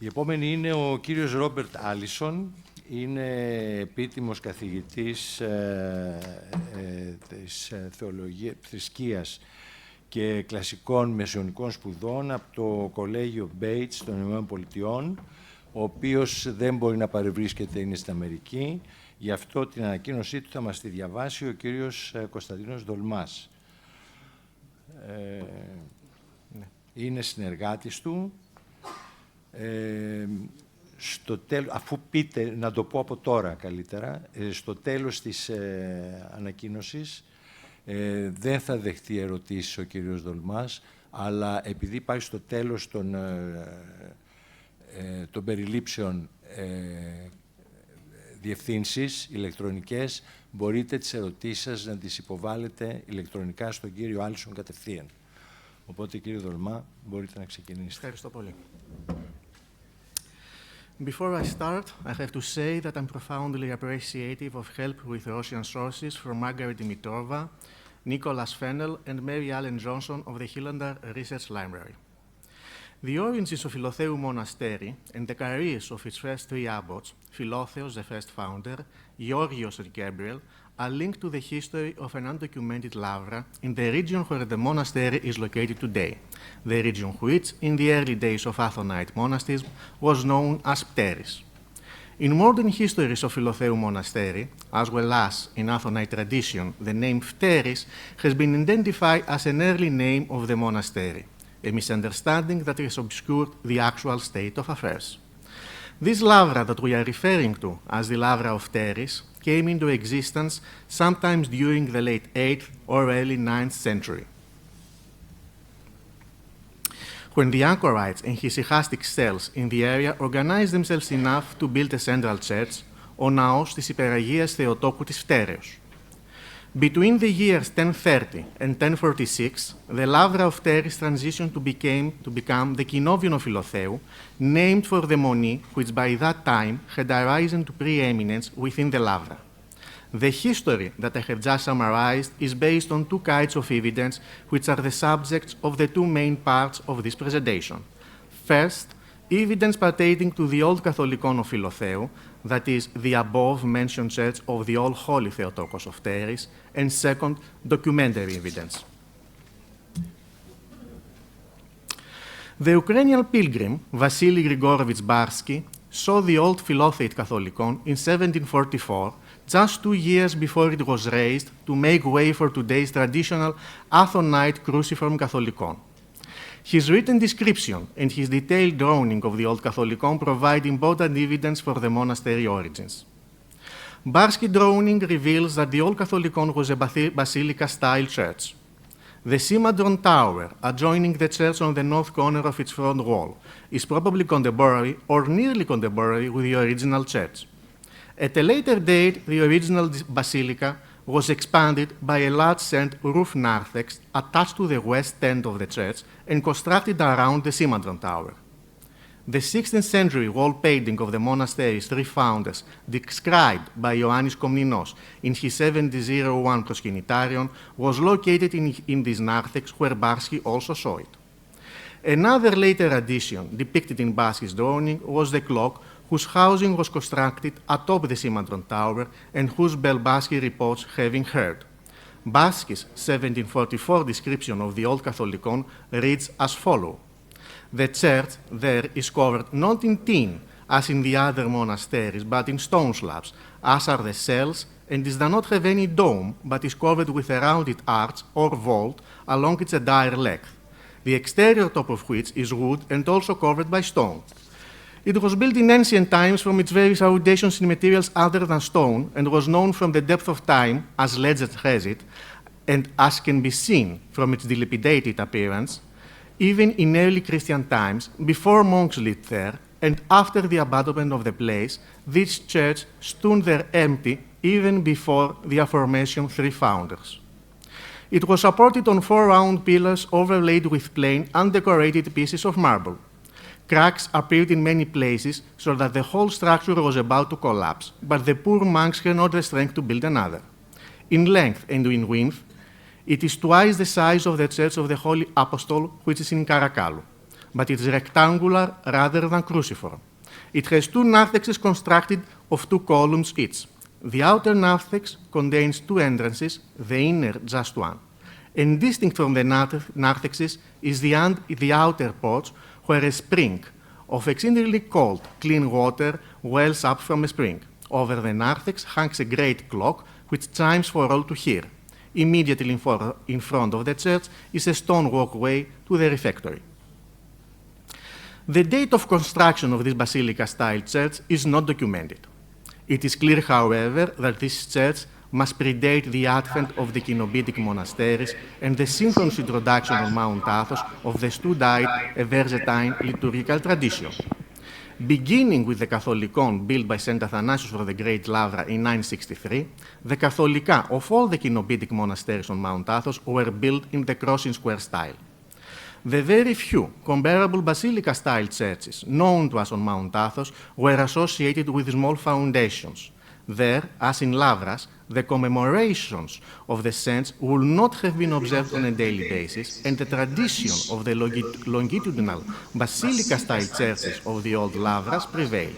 Η επόμενη είναι ο κύριος Ρόμπερτ Άλισον. Είναι επίτιμος καθηγητής της θρησκείας και κλασικών μεσαιωνικών σπουδών από το Κολέγιο Bates των Ηνωμένων Πολιτειών, ο οποίος δεν μπορεί να παρευρίσκεται, είναι στην Αμερική. Γι' αυτό την ανακοίνωσή του θα μας τη διαβάσει ο κύριος Κωνσταντίνος Δολμάς. Είναι συνεργάτης του. Αφού πείτε, να το πω από τώρα καλύτερα, στο τέλος της ανακοίνωσης δεν θα δεχτεί ερωτήσεις ο κύριος Δολμάς, αλλά επειδή υπάρχει στο τέλος των περιλήψεων διευθύνσεις ηλεκτρονικές, μπορείτε τις ερωτήσεις σας να τις υποβάλλετε ηλεκτρονικά στον κύριο Άλισον κατευθείαν. Οπότε, κύριε Δολμά, μπορείτε να ξεκινήσετε. Ευχαριστώ πολύ. Before I start, I have to say that I'm profoundly appreciative of help with Russian sources from Margaret Dimitrova, Nicholas Fennell, and Mary Allen Johnson of the Hillender Research Library. The origins of Philotheou Monastery and the careers of its first three abbots, Philotheos, the first founder, Georgios and Gabriel, are linked to the history of an undocumented Lavra in the region where the monastery is located today, the region which, in the early days of Athonite monastism, was known as Phteris. In modern histories of Philotheou Monastery, as well as in Athonite tradition, the name Phteris has been identified as an early name of the monastery, a misunderstanding that has obscured the actual state of affairs. This Lavra that we are referring to as the Lavra of Phteris came into existence sometimes during the late 8th or early 9th century, when the anchorites and hesychastic cells in the area organized themselves enough to build a central church, ο ναός της υπεραγίας Θεοτόκου της Φτέρεως. Between the years 1030 and 1046, the Lavra of Phteris transitioned to become the Kinovion of Philotheou, named for the Moni, which by that time had arisen to preeminence within the Lavra. The history that I have just summarized is based on two kinds of evidence, which are the subjects of the two main parts of this presentation. First, evidence pertaining to the Old Catholicon of Philotheou, that is, the above-mentioned church of the All Holy Theotokos of Phteris, and second, documentary evidence. The Ukrainian pilgrim, Vasily Grigorovich Barsky, saw the old Philotheite Catholicon in 1744, just 2 years before it was raised to make way for today's traditional Athonite cruciform Catholicon. His written description and his detailed drawing of the Old Catholicon provide important evidence for the monastery origins. Barsky's drawing reveals that the Old Catholicon was a basilica-style church. The Simadron Tower, adjoining the church on the north corner of its front wall, is probably contemporary or nearly contemporary with the original church. At a later date, the original basilica was expanded by a large cent roof narthex attached to the west end of the church and constructed around the Simadron Tower. The 16th century wall painting of the monastery's three founders, described by Ioannis Komninos in his 7001 Proskynitarion, was located in this narthex where Barsky also saw it. Another later addition depicted in Barsky's drawing was the clock, whose housing was constructed atop the Simadron Tower and whose bell Barsky reports having heard. Barsky's 1744 description of the Old Catholicon reads as follows. The church there is covered not in tin, as in the other monasteries, but in stone slabs, as are the cells, and it does not have any dome, but is covered with a rounded arch or vault along its entire length, the exterior top of which is wood and also covered by stone. It was built in ancient times from its various foundations in materials other than stone, and was known from the depth of time, as legend has it, and as can be seen from its dilapidated appearance, even in early Christian times, before monks lived there, and after the abandonment of the place, this church stood there empty even before the aforementioned three founders. It was supported on 4 round pillars overlaid with plain, undecorated pieces of marble. Cracks appeared in many places, so that the whole structure was about to collapse, but the poor monks had not the strength to build another. In length and in width, it is twice the size of the Church of the Holy Apostle, which is in Karakalu. but it's rectangular rather than cruciform. It has two narthexes constructed of two columns each. The outer narthex contains two entrances, the inner just one. And distinct from the narthexes is the outer porch, where a spring of exceedingly cold, clean water wells up from a spring. Over the narthex hangs a great clock, which chimes for all to hear. Immediately in front of the church is a stone walkway to the refectory. The date of construction of this basilica-style church is not documented. It is clear, however, that this church must predate the advent of the Kenobitic monasteries and the synchronous introduction on Mount Athos of the Studite, a Verzentine liturgical tradition. Beginning with the Catholicon built by St. Athanasius for the Great Lavra in 963, the Catholica of all the Kenobitic monasteries on Mount Athos were built in the crossing square style. The very few comparable basilica-style churches known to us on Mount Athos were associated with small foundations. There, as in Lavras, the commemorations of the saints would not have been observed on a daily basis, and the tradition of the longitudinal basilica-style churches of the old Lavras prevailed.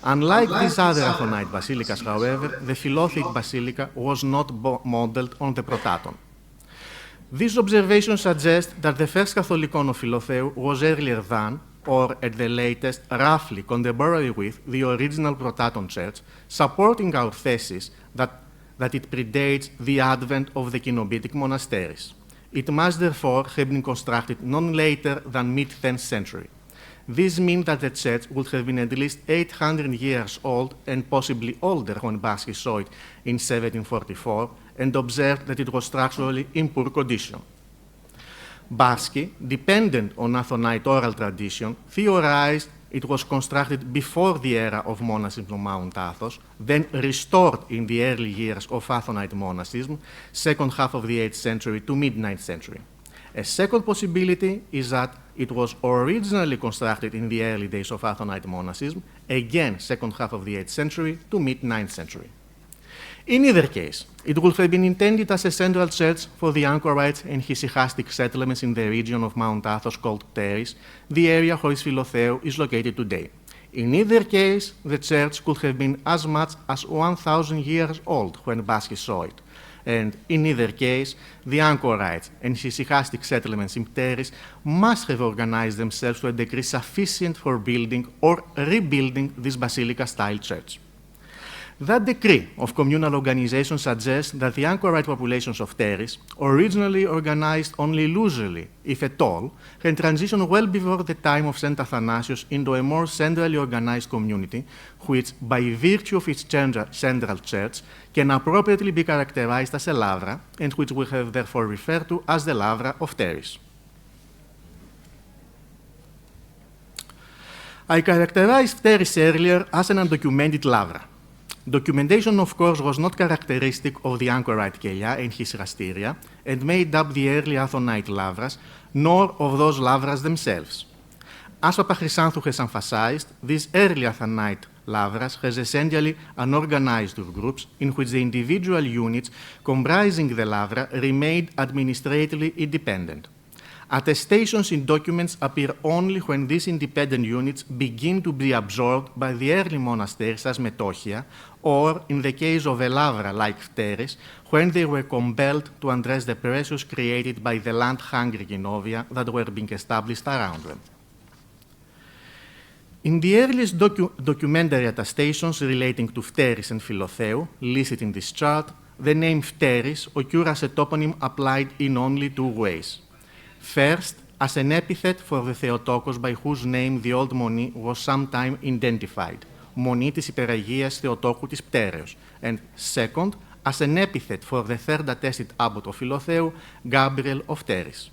Unlike these other Athonite basilicas, however, the Philotheou basilica was not modeled on the Protaton. These observations suggest that the first Catholicon of Philotheou was earlier than, or at the latest, roughly contemporary with, the original Protaton church, supporting our thesis that it predates the advent of the Kenobitic monasteries. It must therefore have been constructed none later than mid-10th century. This means that the church would have been at least 800 years old and possibly older when Barsky saw it in 1744 and observed that it was structurally in poor condition. Barsky, dependent on Athonite oral tradition, theorized it was constructed before the era of monasticism on Mount Athos, then restored in the early years of Athonite monasticism, second half of the 8th century to mid-9th century. A second possibility is that it was originally constructed in the early days of Athonite monasticism, again second half of the 8th century to mid-9th century. In either case, it would have been intended as a central church for the anchorites and hesychastic settlements in the region of Mount Athos called Phteris, the area where Philotheou is located today. In either case, the church could have been as much as 1,000 years old when Barsky saw it. And in either case, the anchorites and hesychastic settlements in Phteris must have organized themselves to a degree sufficient for building or rebuilding this basilica-style church. That decree of communal organization suggests that the anchorite populations of Phteris, originally organized only loosely, if at all, had transitioned well before the time of St. Athanasius into a more centrally organized community, which, by virtue of its central church, can appropriately be characterized as a Lavra, and which we have therefore referred to as the Lavra of Phteris. I characterized Phteris earlier as an undocumented Lavra. Documentation, of course, was not characteristic of the anchorite Kelia and his rasteria, and made up the early Athonite Lavras, nor of those Lavras themselves. As Papachrysanthou has emphasized, these early Athonite Lavras has essentially unorganized groups in which the individual units comprising the Lavra remained administratively independent. Attestations in documents appear only when these independent units begin to be absorbed by the early monasteries as metochia, or, in the case of a Lavra like Phteris, when they were compelled to address the pressures created by the land-hungry Genovia that were being established around them. In the earliest documentary attestations relating to Phteris and Philotheou, listed in this chart, the name Phteris occurs as a toponym applied in only two ways. First, as an epithet for the Theotokos by whose name the old Monή was sometime identified, Μονή της Υπεραγίας Θεοτόκου της Πτέρεως, and second, as an epithet for the third attested abbot of Philotheou, Gabriel of Phteris.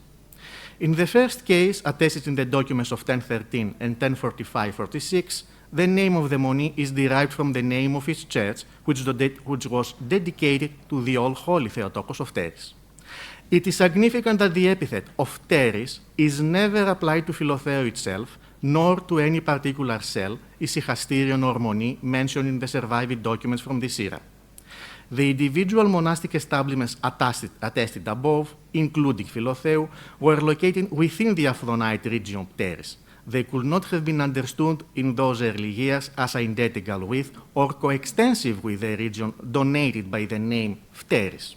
In the first case, attested in the documents of 1013 and 1045-46, the name of the Monή is derived from the name of its church, which was dedicated to the all-holy Theotokos of Phteris. It is significant that the epithet of Phteris is never applied to Philotheou itself, nor to any particular cell, Ησυχαστήριον or Monή, mentioned in the surviving documents from this era. The individual monastic establishments attested above, including Philotheou, were located within the Aphrodite region of Phteris. They could not have been understood in those early years as identical with or coextensive with the region donated by the name Phteris.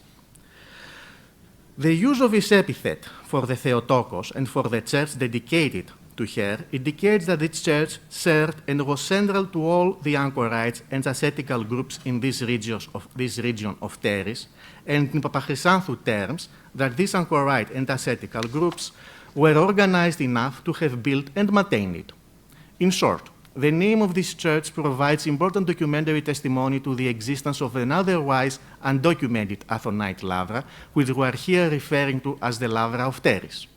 The use of this epithet for the Theotokos and for the church dedicated to her indicates that this church served and was central to all the anchorites and ascetical groups in this region of Phteris, and in Papachrysanthou terms, that these anchorite and ascetical groups were organized enough to have built and maintained it. In short, the name of this church provides important documentary testimony to the existence of an otherwise undocumented Athonite Lavra, which we are here referring to as the Lavra of Phteris.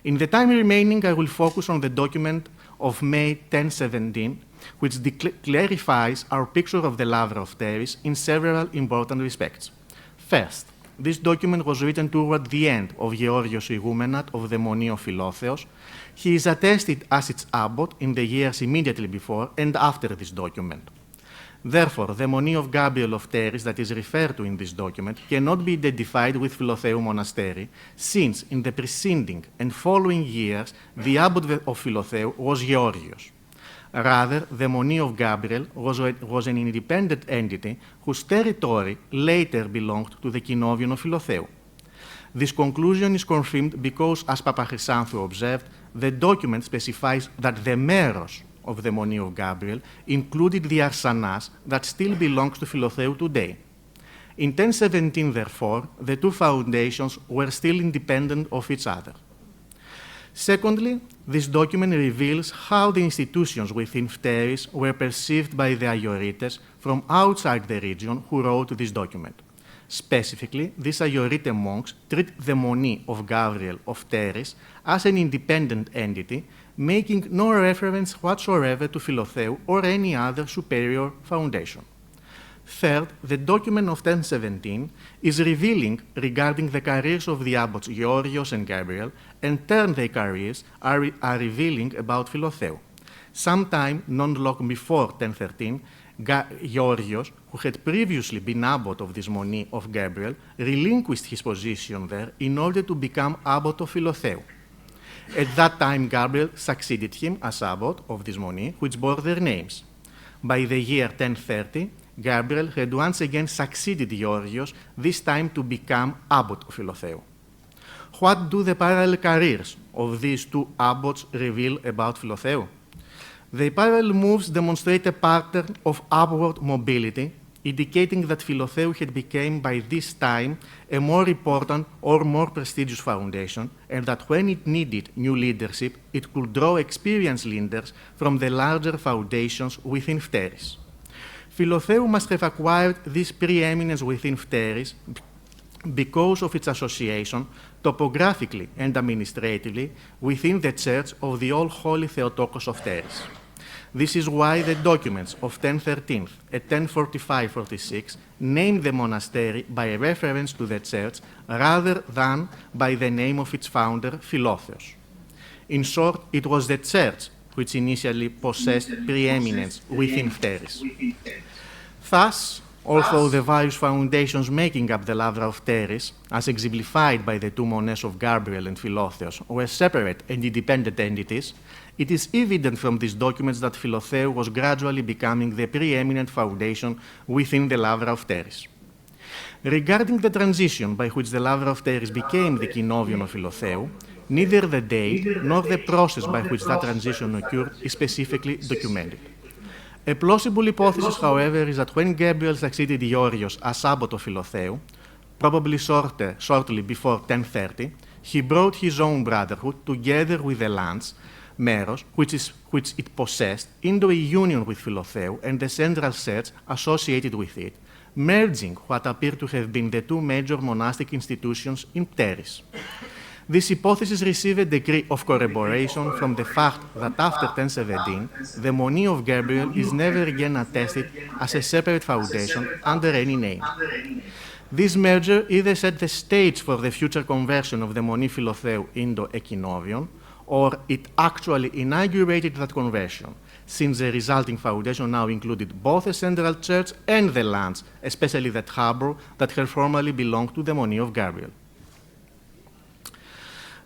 In the time remaining, I will focus on the document of May 1017, which clarifies our picture of the Lavra of Phteris in several important respects. First, this document was written toward the end of Georgios' igumenate of the Money of Philotheos. He is attested as its abbot in the years immediately before and after this document. Therefore, the Money of Gabriel of Phteris that is referred to in this document cannot be identified with Philotheou Monastery, since in the preceding and following years the abbot of Philotheou was Georgios. Rather, the Money of Gabriel was an independent entity whose territory later belonged to the Kinovion of Philotheou. This conclusion is confirmed because, as Papachrysanthou observed, the document specifies that the meros of the Money of Gabriel included the arsanas that still belongs to Philotheou today. In 1017, therefore, the two foundations were still independent of each other. Secondly, this document reveals how the institutions within Phteris were perceived by the Aiorites from outside the region who wrote this document. Specifically, these Aiorite monks treat the Money of Gabriel of Phteris as an independent entity, making no reference whatsoever to Philotheou or any other superior foundation. Third, the document of 1017 is revealing regarding the careers of the abbots Georgios and Gabriel, and in turn their careers are revealing about Philotheou. Sometime not long before 1013, Georgios, who had previously been abbot of this Money of Gabriel, relinquished his position there in order to become abbot of Philotheou. At that time, Gabriel succeeded him as abbot of this Money, which bore their names. By the year 1030, Gabriel had once again succeeded Georgios, this time to become abbot of Philotheou. What do the parallel careers of these two abbots reveal about Philotheou? The parallel moves demonstrate a pattern of upward mobility, indicating that Philotheou had become by this time a more important or more prestigious foundation, and that when it needed new leadership, it could draw experienced leaders from the larger foundations within Phteris. Philotheou must have acquired this preeminence within Phteris because of its association, topographically and administratively, within the Church of the All-Holy Theotokos of Phteris. This is why the documents of 1013 and 1045-46 name the monastery by reference to the church rather than by the name of its founder, Philotheos. In short, it was the church which initially possessed preeminence within Phteris. Thus, although the various foundations making up the Lavra of Phteris, as exemplified by the two Mones of Gabriel and Philotheos, were separate and independent entities, it is evident from these documents that Philotheou was gradually becoming the preeminent foundation within the Lavra of Phteris. Regarding the transition by which the Lavra of Phteris became the Kinovion of Philotheou, neither the date nor the process by which that transition occurred is specifically documented. A plausible hypothesis, however, is that when Gabriel succeeded Georgios as abbot of Philotheou, probably shortly before 1030, he brought his own brotherhood together with the lands, meros, which it possessed, into a union with Philotheou and the central church associated with it, merging what appear to have been the two major monastic institutions in Phteris. This hypothesis received a degree of corroboration from the fact that after 1017, the Money of Gabriel is never again attested as a separate foundation under any name. This merger either set the stage for the future conversion of the Money Philotheou into a Kinovion, or it actually inaugurated that conversion, since the resulting foundation now included both a central church and the lands, especially that harbour, that had formerly belonged to the Money of Gabriel.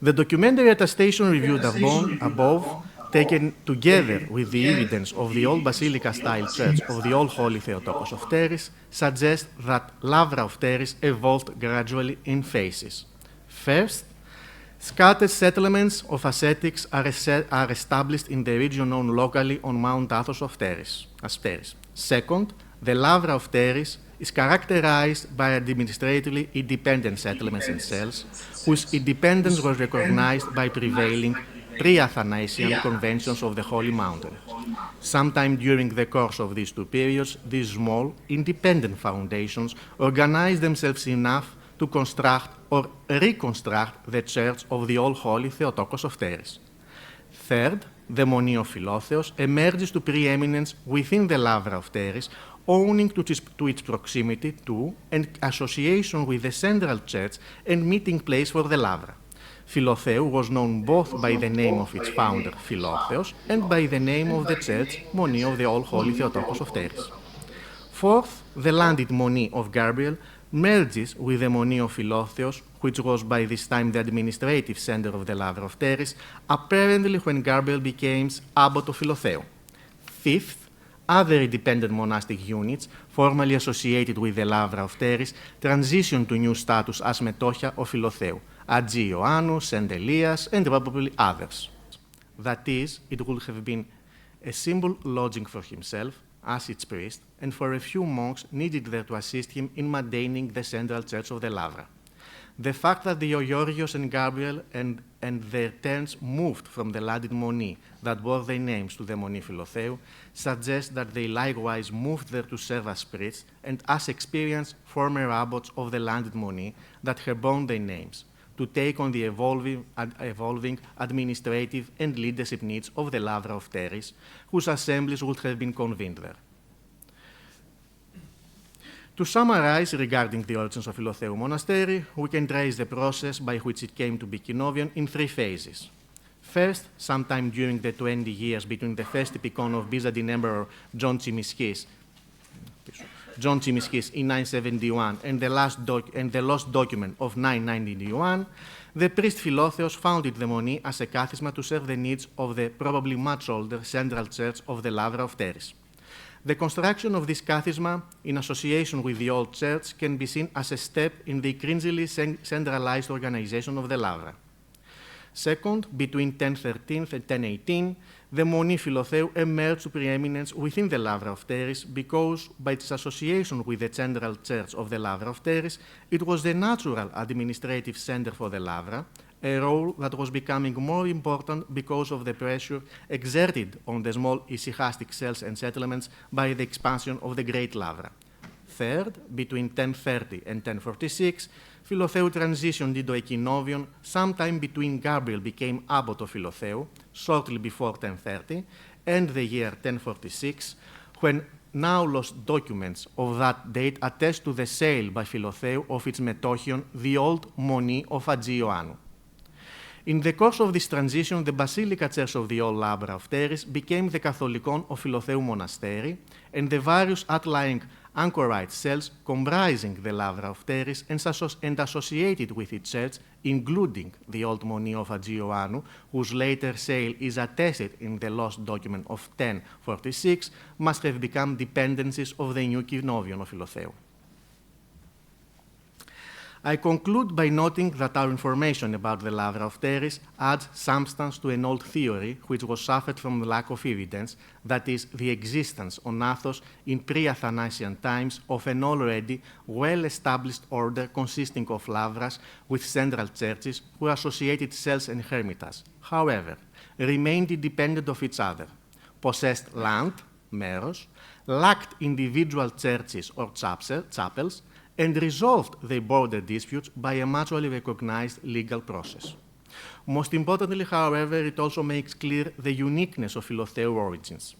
The documentary attestation reviewed above, taken together with the evidence of the old Basilica-style church of the All Holy Theotokos of Phteris, suggests that Lavra of Phteris evolved gradually in phases. First, scattered settlements of ascetics are established in the region known locally on Mount Athos of Phteris, as Phteris. Second, the Lavra of Phteris is characterized by administratively independent settlements and cells, whose independence was recognized by prevailing pre-Athanasian conventions of the Holy Mountain. Sometime during the course of these two periods, these small, independent foundations organized themselves enough to construct or reconstruct the church of the All Holy Theotokos of Phteris. Third, the Money of Philotheous emerges to preeminence within the Lavra of Phteris, owing to its proximity to and association with the central church and meeting place for the Lavra. Philotheou was known both by the name of its founder, Philotheos, and by the name of the church, Money of the All Holy Theotokos of Phteris. Fourth, the landed Money of Gabriel merges with the Money of Philotheos, which was by this time the administrative center of the Lavra of Phteris, apparently when Gabriel became abbot of Philotheou. Fifth, other independent monastic units, formerly associated with the Lavra of Phteris, transitioned to new status as metochia of Philotheou, Agi Ioannous and Elias, and probably others. That is, it would have been a simple lodging for himself, as its priest, and for a few monks needed there to assist him in maintaining the central church of the Lavra. The fact that the Ioyorios and Gabriel and their turns moved from the landed Money that bore their names to the Money Philotheou suggests that they likewise moved there to serve as priests and as experienced former abbots of the landed Money that had borne their names, to take on the evolving administrative and leadership needs of the Lavra of Phteris, whose assemblies would have been convened there. To summarize regarding the origins of Philotheou Monastery, we can trace the process by which it came to be Kinovion in three phases. First, sometime during the 20 years between the first epicon of Byzantine Emperor John Tzimiskis in 971 and the lost document of 991, the priest Philotheos founded the Money as a kathisma to serve the needs of the probably much older central church of the Lavra of Phteris. The construction of this kathisma in association with the old church can be seen as a step in the increasingly centralized organization of the Lavra. Second, between 1013 and 1018, the Money Philotheou emerged to preeminence within the Lavra of Phteris because, by its association with the central church of the Lavra of Phteris, it was the natural administrative center for the Lavra, a role that was becoming more important because of the pressure exerted on the small ecclesiastic cells and settlements by the expansion of the Great Lavra. Third, between 1030 and 1046, Philotheou transitioned into a Kinovion sometime between Gabriel became abbot of Philotheou, shortly before 1030, and the year 1046, when now lost documents of that date attest to the sale by Philotheou of its metochion, the old Money of Agi Ioannous. In the course of this transition, the Basilica Church of the Old Lavra of Phteris became the Catholicon of Philotheou Monastery, and the various outlying anchorite cells comprising the Lavra of Phteris and associated with its church, including the old Money of Agi Ioannous, whose later sale is attested in the lost document of 1046, must have become dependencies of the new Kinovion of Philotheou. I conclude by noting that our information about the Lavra of Phteris adds substance to an old theory which was suffered from the lack of evidence, that is, the existence on Athos in pre-Athanasian times of an already well-established order consisting of Lavras with central churches who associated cells and hermitas, however, remained independent of each other, possessed land, meros, lacked individual churches or chapels, and resolved their border disputes by a mutually recognized legal process. Most importantly, however, it also makes clear the uniqueness of Philotheou origins.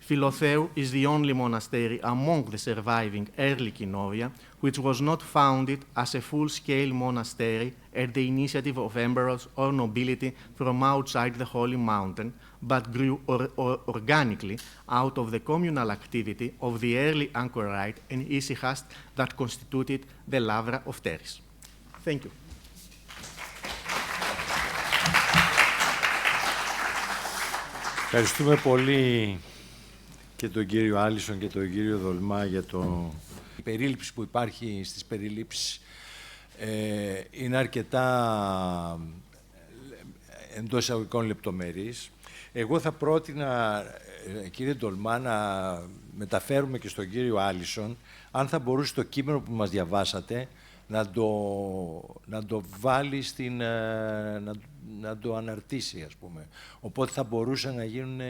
Philotheou is the only monastery among the surviving early Kinovia which was not founded as a full-scale monastery at the initiative of emperors or nobility from outside the Holy Mountain, but grew organically out of the communal activity of the early anchorite and issachast that constituted the Lavra of Phteris. Thank you. Ευχαριστούμε πολύ και τον κύριο Άλισον και τον κύριο Δολμά για η περίληψη που υπάρχει στις περιλήψεις. Είναι αρκετά εντός εισαγωγικών λεπτομερής. Εγώ θα πρότεινα, κύριε Ντολμά, να μεταφέρουμε και στον κύριο Άλισον, αν θα μπορούσε το κείμενο που μας διαβάσατε να το βάλει να το αναρτήσει, ας πούμε. Οπότε θα μπορούσαν να γίνουν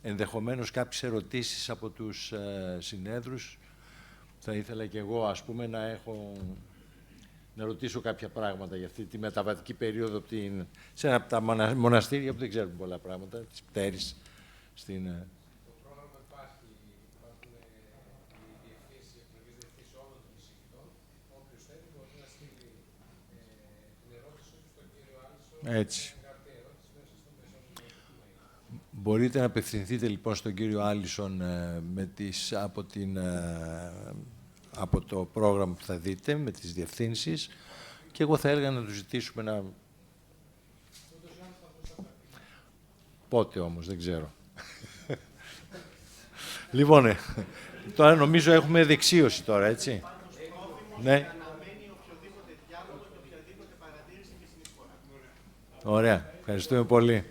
ενδεχομένως κάποιες ερωτήσεις από τους συνέδρους. Θα ήθελα και εγώ, ας πούμε, να ρωτήσω κάποια πράγματα για αυτή τη μεταβατική περίοδο σε ένα από τα μοναστήρια που δεν ξέρουν πολλά πράγματα, της Phteris. Το πρόγραμμα υπάρχει, υπάρχουν οι διευθύνσεις όλων των εισηγητών. Όποιος θέλει μπορεί να στείλει την ερώτηση στον κύριο Άλισον. Έτσι. Μπορείτε να απευθυνθείτε λοιπόν στον κύριο Άλισον από το πρόγραμμα που θα δείτε, με τις διευθύνσεις, και εγώ θα έλεγα να του ζητήσουμε να... Πότε όμως, δεν ξέρω. Λοιπόν, τώρα νομίζω έχουμε δεξίωση τώρα, έτσι. Ναι. Ωραία, ευχαριστούμε πολύ.